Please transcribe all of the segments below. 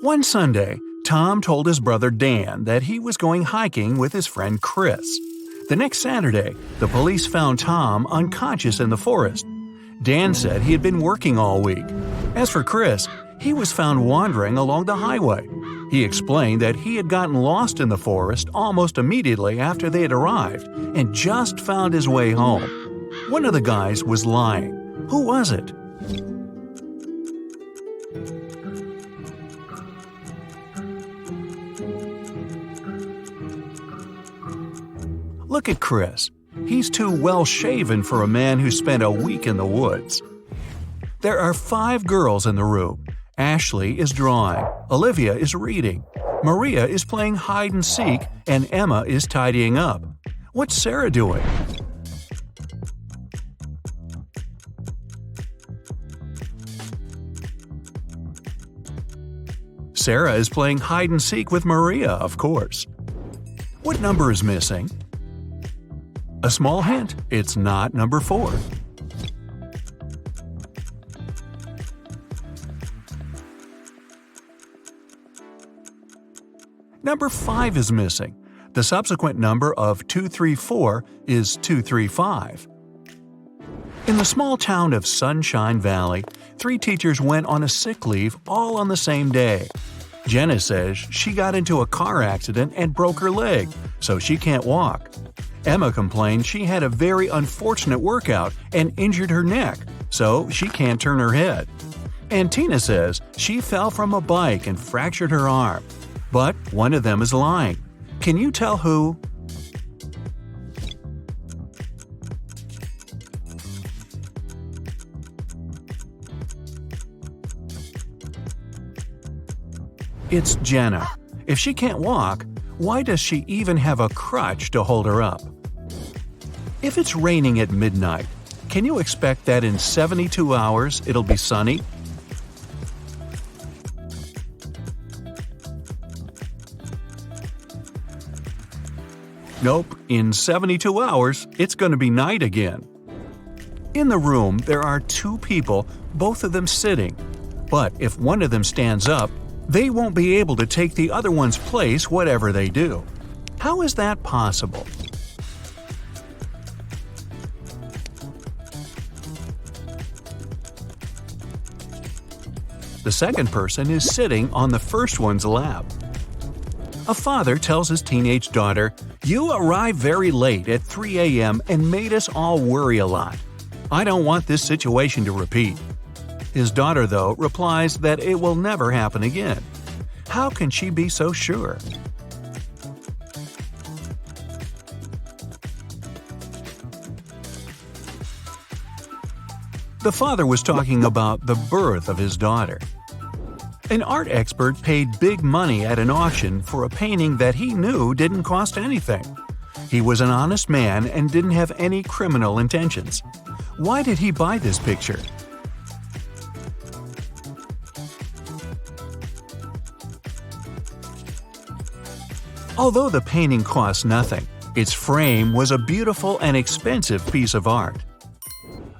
One Sunday, Tom told his brother Dan that he was going hiking with his friend Chris. The next Saturday, the police found Tom unconscious in the forest. Dan said he had been working all week. As for Chris, he was found wandering along the highway. He explained that he had gotten lost in the forest almost immediately after they had arrived and just found his way home. One of the guys was lying. Who was it? Look at Chris. He's too well-shaven for a man who spent a week in the woods. There are 5 girls in the room. Ashley is drawing, Olivia is reading, Maria is playing hide-and-seek, and Emma is tidying up. What's Sarah doing? Sarah is playing hide-and-seek with Maria, of course. What number is missing? A small hint, it's not number 4. Number 5 is missing. The subsequent number of 234 is 235. In the small town of Sunshine Valley, 3 teachers went on a sick leave all on the same day. Jenna says she got into a car accident and broke her leg, so she can't walk. Emma complained she had a very unfortunate workout and injured her neck, so she can't turn her head. And Tina says she fell from a bike and fractured her arm. But one of them is lying. Can you tell who? It's Jenna. If she can't walk, why does she even have a crutch to hold her up? If it's raining at midnight, can you expect that in 72 hours it'll be sunny? Nope, in 72 hours, it's going to be night again. In the room, there are 2 people, both of them sitting. But if one of them stands up, they won't be able to take the other one's place whatever they do. How is that possible? The second person is sitting on the first one's lap. A father tells his teenage daughter, "You arrived very late at 3 a.m. and made us all worry a lot. I don't want this situation to repeat." His daughter, though, replies that it will never happen again. How can she be so sure? The father was talking about the birth of his daughter. An art expert paid big money at an auction for a painting that he knew didn't cost anything. He was an honest man and didn't have any criminal intentions. Why did he buy this picture? Although the painting cost nothing, its frame was a beautiful and expensive piece of art.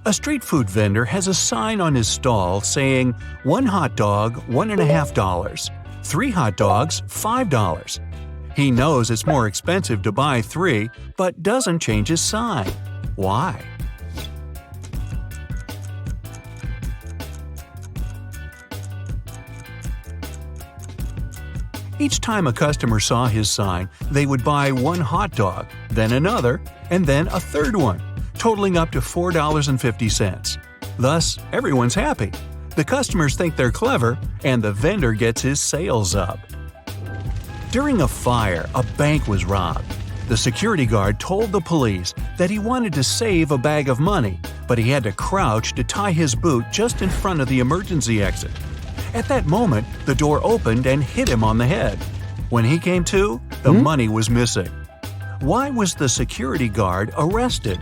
A street food vendor has a sign on his stall saying, "1 hot dog, $1.50. 3 hot dogs, $5. He knows it's more expensive to buy 3, but doesn't change his sign. Why? Each time a customer saw his sign, they would buy 1 hot dog, then another, and then a third one, totaling up to $4.50. Thus, everyone's happy. The customers think they're clever, and the vendor gets his sales up. During a fire, a bank was robbed. The security guard told the police that he wanted to save a bag of money, but he had to crouch to tie his boot just in front of the emergency exit. At that moment, the door opened and hit him on the head. When he came to, the money was missing. Why was the security guard arrested?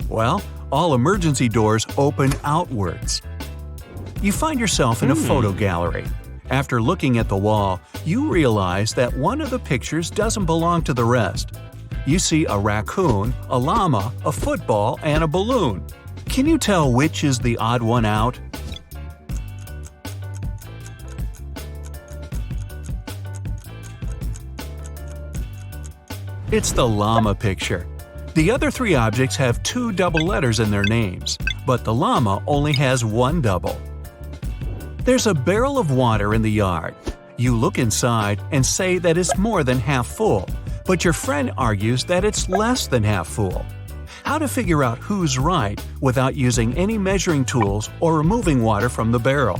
Well, all emergency doors open outwards. You find yourself in a photo gallery. After looking at the wall, you realize that one of the pictures doesn't belong to the rest. You see a raccoon, a llama, a football, and a balloon. Can you tell which is the odd one out? It's the llama picture. The other three objects have two double letters in their names, but the llama only has one double. There's a barrel of water in the yard. You look inside and say that it's more than half full, but your friend argues that it's less than half full. How to figure out who's right without using any measuring tools or removing water from the barrel?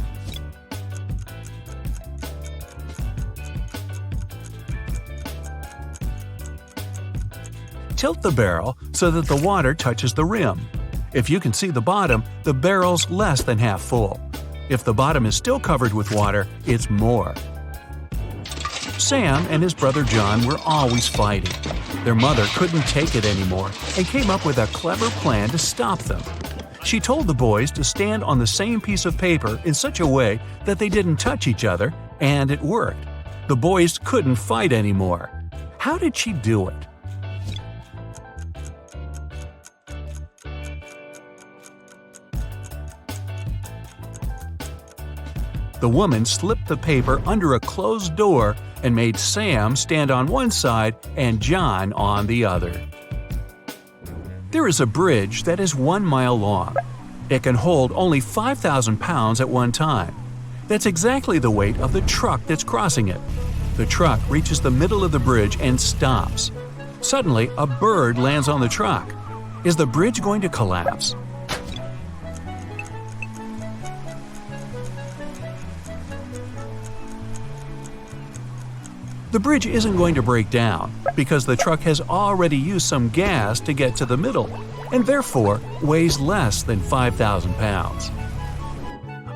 Tilt the barrel so that the water touches the rim. If you can see the bottom, the barrel's less than half full. If the bottom is still covered with water, it's more. Sam and his brother John were always fighting. Their mother couldn't take it anymore and came up with a clever plan to stop them. She told the boys to stand on the same piece of paper in such a way that they didn't touch each other, and it worked. The boys couldn't fight anymore. How did she do it? The woman slipped the paper under a closed door and made Sam stand on one side and John on the other. There is a bridge that is 1 mile long. It can hold only 5,000 pounds at one time. That's exactly the weight of the truck that's crossing it. The truck reaches the middle of the bridge and stops. Suddenly, a bird lands on the truck. Is the bridge going to collapse? The bridge isn't going to break down because the truck has already used some gas to get to the middle and therefore weighs less than 5,000 pounds.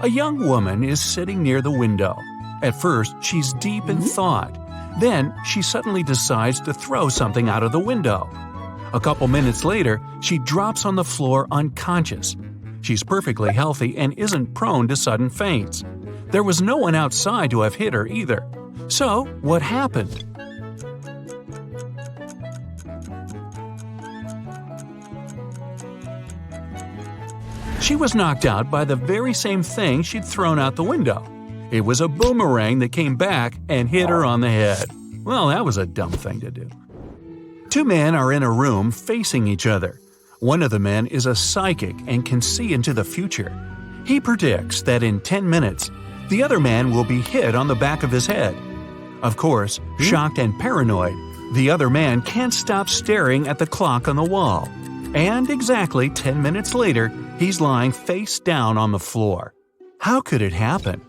A young woman is sitting near the window. At first, she's deep in thought. Then, she suddenly decides to throw something out of the window. A couple minutes later, she drops on the floor unconscious. She's perfectly healthy and isn't prone to sudden faints. There was no one outside to have hit her either. So, what happened? She was knocked out by the very same thing she'd thrown out the window. It was a boomerang that came back and hit her on the head. Well, that was a dumb thing to do. Two men are in a room facing each other. One of the men is a psychic and can see into the future. He predicts that in 10 minutes, the other man will be hit on the back of his head. Of course, shocked and paranoid, the other man can't stop staring at the clock on the wall. And exactly 10 minutes later, he's lying face down on the floor. How could it happen?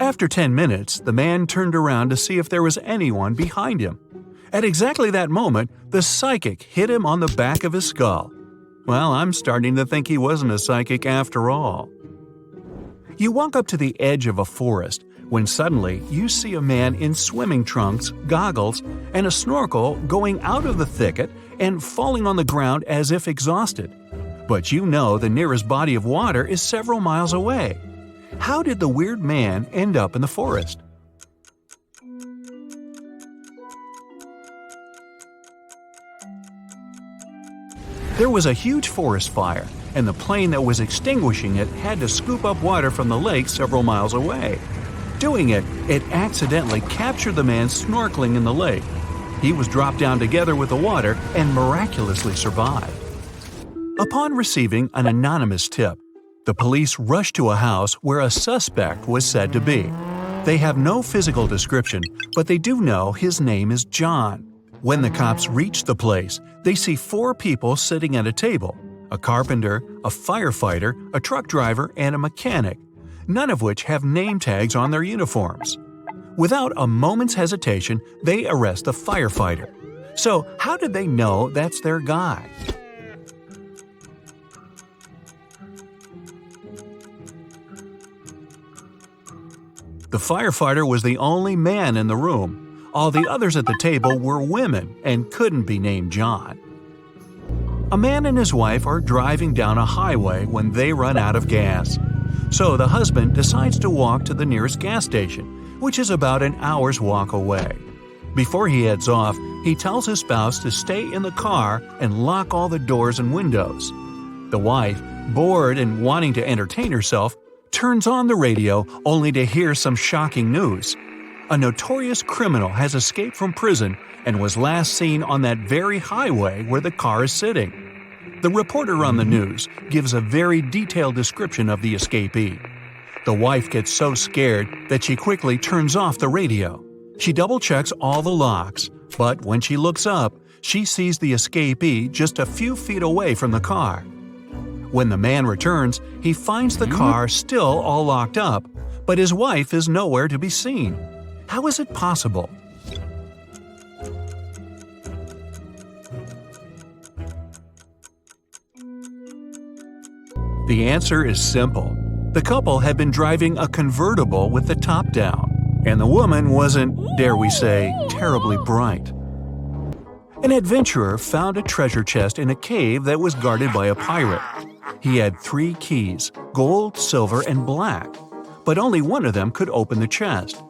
After 10 minutes, the man turned around to see if there was anyone behind him. At exactly that moment, the psychic hit him on the back of his skull. Well, I'm starting to think he wasn't a psychic after all. You walk up to the edge of a forest when suddenly you see a man in swimming trunks, goggles, and a snorkel going out of the thicket and falling on the ground as if exhausted. But you know the nearest body of water is several miles away. How did the weird man end up in the forest? There was a huge forest fire, and the plane that was extinguishing it had to scoop up water from the lake several miles away. Doing it, it accidentally captured the man snorkeling in the lake. He was dropped down together with the water and miraculously survived. Upon receiving an anonymous tip, the police rushed to a house where a suspect was said to be. They have no physical description, but they do know his name is John. When the cops reach the place, they see 4 people sitting at a table: a carpenter, a firefighter, a truck driver, and a mechanic, none of which have name tags on their uniforms. Without a moment's hesitation, they arrest the firefighter. So, how did they know that's their guy? The firefighter was the only man in the room. All the others at the table were women and couldn't be named John. A man and his wife are driving down a highway when they run out of gas. So the husband decides to walk to the nearest gas station, which is about an hour's walk away. Before he heads off, he tells his spouse to stay in the car and lock all the doors and windows. The wife, bored and wanting to entertain herself, turns on the radio only to hear some shocking news. A notorious criminal has escaped from prison and was last seen on that very highway where the car is sitting. The reporter on the news gives a very detailed description of the escapee. The wife gets so scared that she quickly turns off the radio. She double-checks all the locks, but when she looks up, she sees the escapee just a few feet away from the car. When the man returns, he finds the car still all locked up, but his wife is nowhere to be seen. How is it possible? The answer is simple. The couple had been driving a convertible with the top down, and the woman wasn't, dare we say, terribly bright. An adventurer found a treasure chest in a cave that was guarded by a pirate. He had 3 keys, gold, silver, and black, but only one of them could open the chest.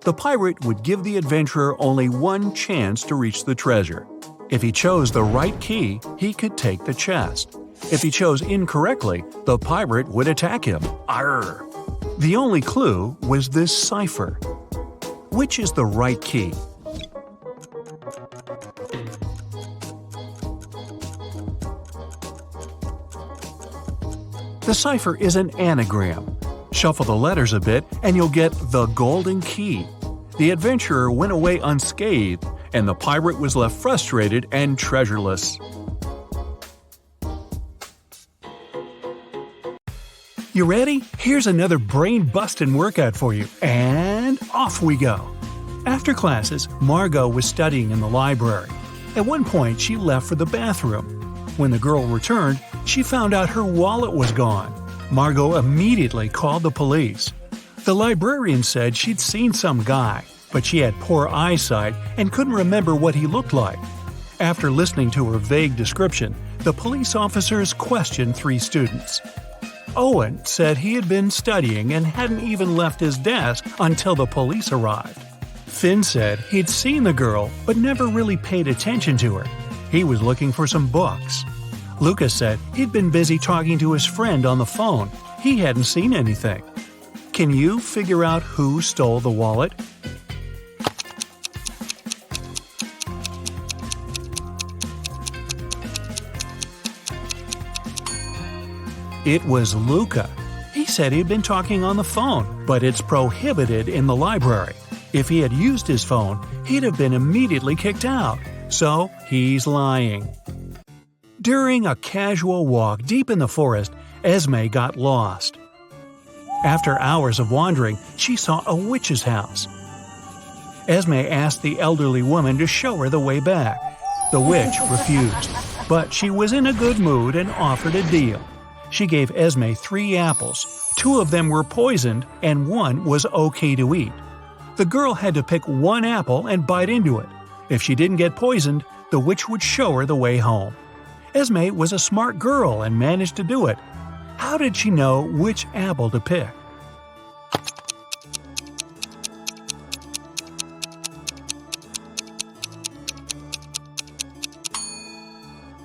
The pirate would give the adventurer only one chance to reach the treasure. If he chose the right key, he could take the chest. If he chose incorrectly, the pirate would attack him. Arr! The only clue was this cipher. Which is the right key? The cipher is an anagram. Shuffle the letters a bit and you'll get the golden key. The adventurer went away unscathed, and the pirate was left frustrated and treasureless. You ready? Here's another brain-busting workout for you, and off we go! After classes, Margot was studying in the library. At one point, she left for the bathroom. When the girl returned, she found out her wallet was gone. Margot immediately called the police. The librarian said she'd seen some guy, but she had poor eyesight and couldn't remember what he looked like. After listening to her vague description, the police officers questioned 3 students. Owen said he had been studying and hadn't even left his desk until the police arrived. Finn said he'd seen the girl but never really paid attention to her. He was looking for some books. Lucas said he'd been busy talking to his friend on the phone. He hadn't seen anything. Can you figure out who stole the wallet? It was Luca. He said he'd been talking on the phone, but it's prohibited in the library. If he had used his phone, he'd have been immediately kicked out. So he's lying. During a casual walk deep in the forest, Esme got lost. After hours of wandering, she saw a witch's house. Esme asked the elderly woman to show her the way back. The witch refused, but she was in a good mood and offered a deal. She gave Esme 3 apples. 2 of them were poisoned and 1 was okay to eat. The girl had to pick 1 apple and bite into it. If she didn't get poisoned, the witch would show her the way home. Esme was a smart girl and managed to do it. How did she know which apple to pick?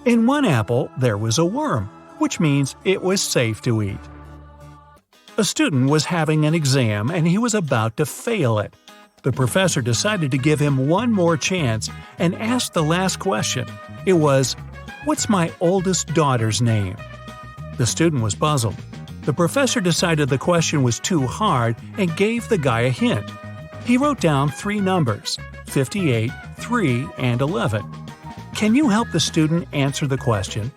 In one apple, there was a worm, which means it was safe to eat. A student was having an exam and he was about to fail it. The professor decided to give him one more chance and asked the last question. It was, "What's my oldest daughter's name?" The student was puzzled. The professor decided the question was too hard and gave the guy a hint. He wrote down 3 numbers, 58, 3, and 11. Can you help the student answer the question?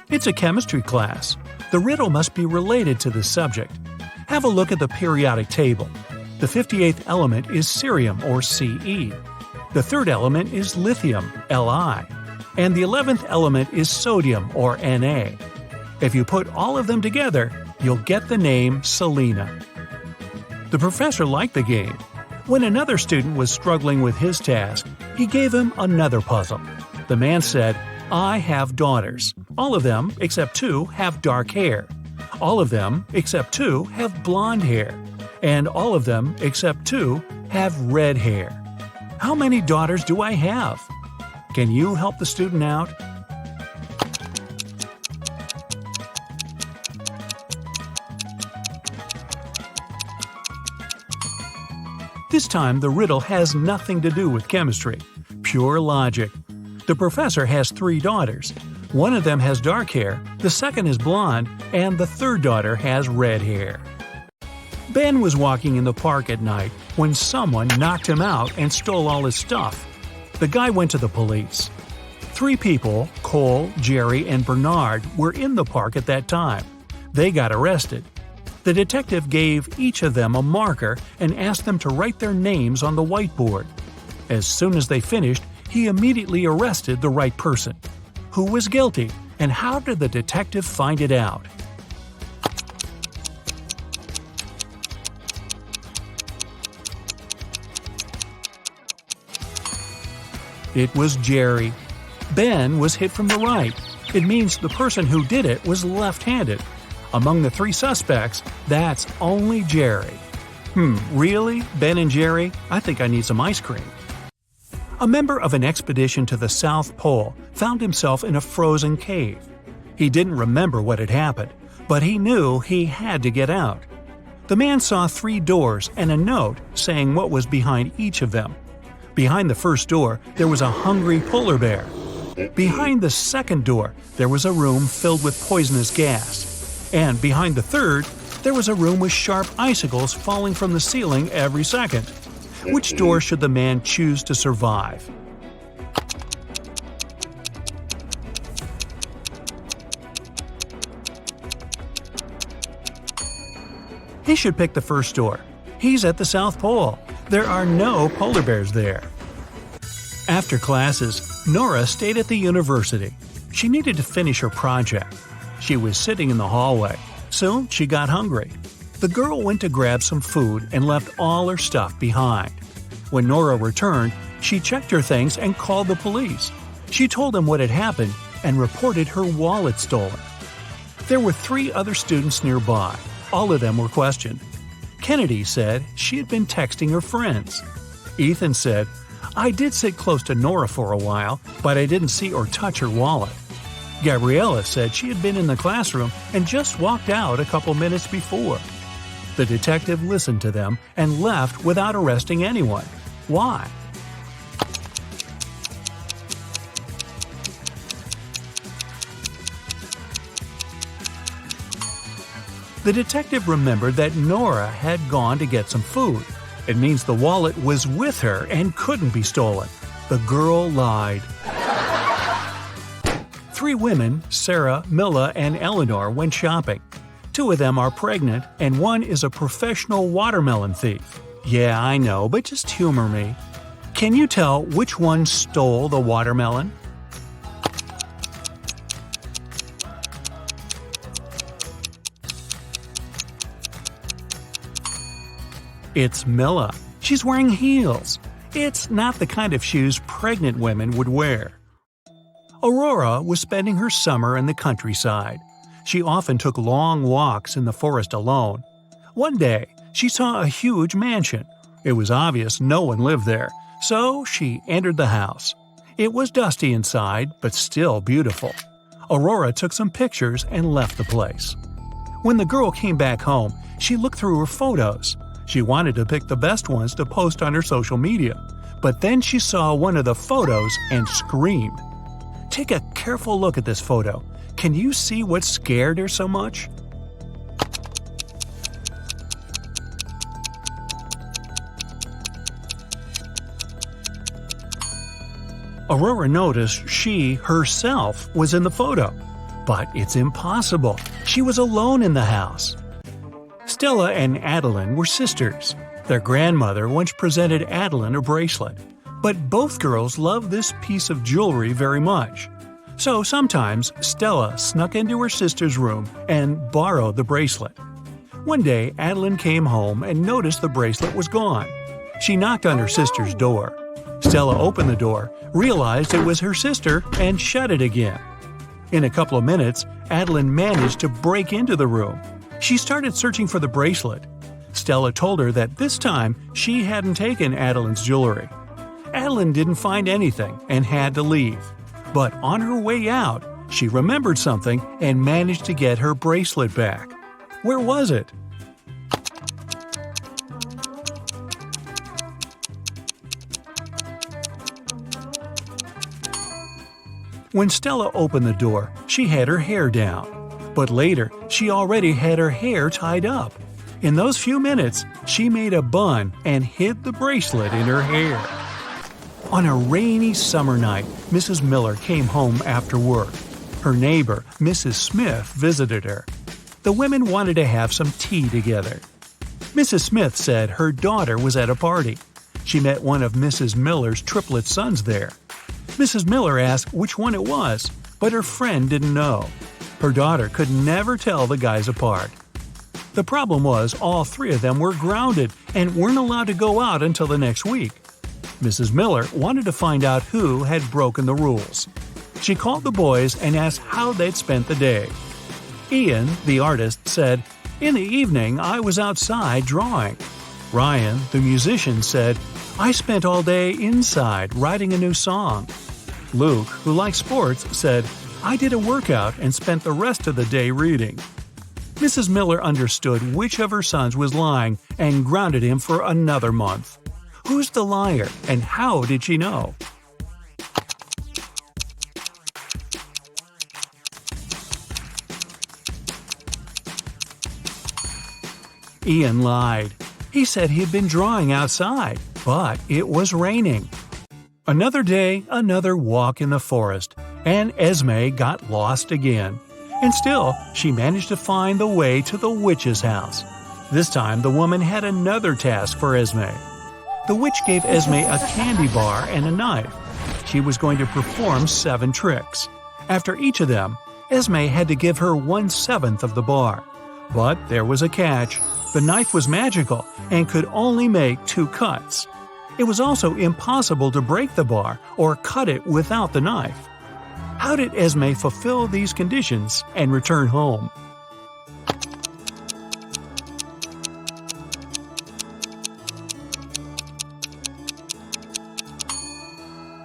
It's a chemistry class. The riddle must be related to this subject. Have a look at the periodic table. The 58th element is cerium, or Ce. The 3rd element is lithium, Li. And the 11th element is sodium, or Na. If you put all of them together, you'll get the name Selena. The professor liked the game. When another student was struggling with his task, He gave him another puzzle. The man said, "I have daughters. All of them, except 2, have dark hair. All of them, except 2, have blonde hair. And all of them, except 2, have red hair. How many daughters do I have?" Can you help the student out? This time, the riddle has nothing to do with chemistry. Pure logic. The professor has 3 daughters. One of them has dark hair, the second is blonde, and the third daughter has red hair. Ben was walking in the park at night when someone knocked him out and stole all his stuff. The guy went to the police. 3 people, Cole, Jerry, and Bernard, were in the park at that time. They got arrested. The detective gave each of them a marker and asked them to write their names on the whiteboard. As soon as they finished, he immediately arrested the right person. Who was guilty, and how did the detective find it out? It was Jerry. Ben was hit from the right. It means the person who did it was left-handed. Among the 3 suspects, that's only Jerry. Really? Ben and Jerry? I think I need some ice cream. A member of an expedition to the South Pole found himself in a frozen cave. He didn't remember what had happened, but he knew he had to get out. The man saw 3 doors and a note saying what was behind each of them. Behind the first door, there was a hungry polar bear. Behind the second door, there was a room filled with poisonous gas. And behind the third, there was a room with sharp icicles falling from the ceiling every second. Which door should the man choose to survive? He should pick the first door. He's at the South Pole. There are no polar bears there. After classes, Nora stayed at the university. She needed to finish her project. She was sitting in the hallway. Soon she got hungry. The girl went to grab some food and left all her stuff behind. When Nora returned, she checked her things and called the police. She told them what had happened and reported her wallet stolen. There were 3 other students nearby. All of them were questioned. Kennedy said she had been texting her friends. Ethan said, "I did sit close to Nora for a while, but I didn't see or touch her wallet." Gabriella said she had been in the classroom and just walked out a couple minutes before. The detective listened to them and left without arresting anyone. Why? The detective remembered that Nora had gone to get some food. It means the wallet was with her and couldn't be stolen. The girl lied. 3 women, Sarah, Milla, and Eleanor, went shopping. 2 of them are pregnant, and 1 is a professional watermelon thief. Yeah, I know, but just humor me. Can you tell which one stole the watermelon? It's Milla. She's wearing heels. It's not the kind of shoes pregnant women would wear. Aurora was spending her summer in the countryside. She often took long walks in the forest alone. One day, she saw a huge mansion. It was obvious no one lived there, so she entered the house. It was dusty inside, but still beautiful. Aurora took some pictures and left the place. When the girl came back home, she looked through her photos. She wanted to pick the best ones to post on her social media, but then she saw one of the photos and screamed. Take a careful look at this photo. Can you see what scared her so much? Aurora noticed she, herself, was in the photo. But it's impossible. She was alone in the house. Stella and Adeline were sisters. Their grandmother once presented Adeline a bracelet. But both girls loved this piece of jewelry very much. So sometimes Stella snuck into her sister's room and borrowed the bracelet. One day, Adeline came home and noticed the bracelet was gone. She knocked on her sister's door. Stella opened the door, realized it was her sister, and shut it again. In a couple of minutes, Adeline managed to break into the room. She started searching for the bracelet. Stella told her that this time she hadn't taken Adeline's jewelry. Adeline didn't find anything and had to leave. But on her way out, she remembered something and managed to get her bracelet back. Where was it? When Stella opened the door, she had her hair down. But later, she already had her hair tied up. In those few minutes, she made a bun and hid the bracelet in her hair. On a rainy summer night, Mrs. Miller came home after work. Her neighbor, Mrs. Smith, visited her. The women wanted to have some tea together. Mrs. Smith said her daughter was at a party. She met one of Mrs. Miller's triplet sons there. Mrs. Miller asked which one it was, but her friend didn't know. Her daughter could never tell the guys apart. The problem was all three of them were grounded and weren't allowed to go out until the next week. Mrs. Miller wanted to find out who had broken the rules. She called the boys and asked how they'd spent the day. Ian, the artist, said, "In the evening, I was outside drawing." Ryan, the musician, said, "I spent all day inside writing a new song." Luke, who likes sports, said, "I did a workout and spent the rest of the day reading." Mrs. Miller understood which of her sons was lying and grounded him for another month. Who's the liar, and how did she know? Ian lied. He said he'd been drawing outside, but it was raining. Another day, another walk in the forest, and Esme got lost again. And still, she managed to find the way to the witch's house. This time, the woman had another task for Esme. The witch gave Esme a candy bar and a knife. She was going to perform 7 tricks. After each of them, Esme had to give her 1/7 of the bar. But there was a catch. The knife was magical and could only make 2 cuts. It was also impossible to break the bar or cut it without the knife. How did Esme fulfill these conditions and return home?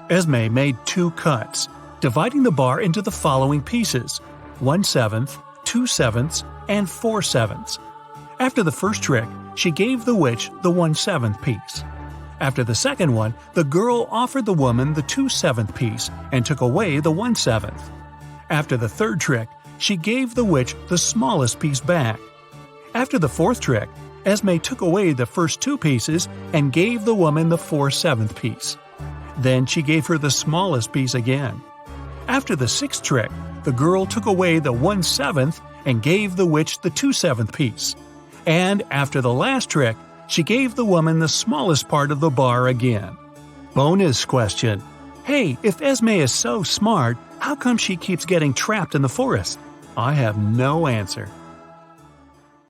Esme made 2 cuts, dividing the bar into the following pieces: 1/7, 2/7, and 4/7. After the first trick, she gave the witch the 1/7 piece. After the second one, the girl offered the woman the 2/7 piece and took away the 1/7. After the third trick, she gave the witch the smallest piece back. After the fourth trick, Esme took away the first 2 pieces and gave the woman the 4/7 piece. Then she gave her the smallest piece again. After the sixth trick, the girl took away the 1/7 and gave the witch the 2/7 piece. And after the last trick, she gave the woman the smallest part of the bar again. Bonus question. Hey, if Esme is so smart, how come she keeps getting trapped in the forest? I have no answer.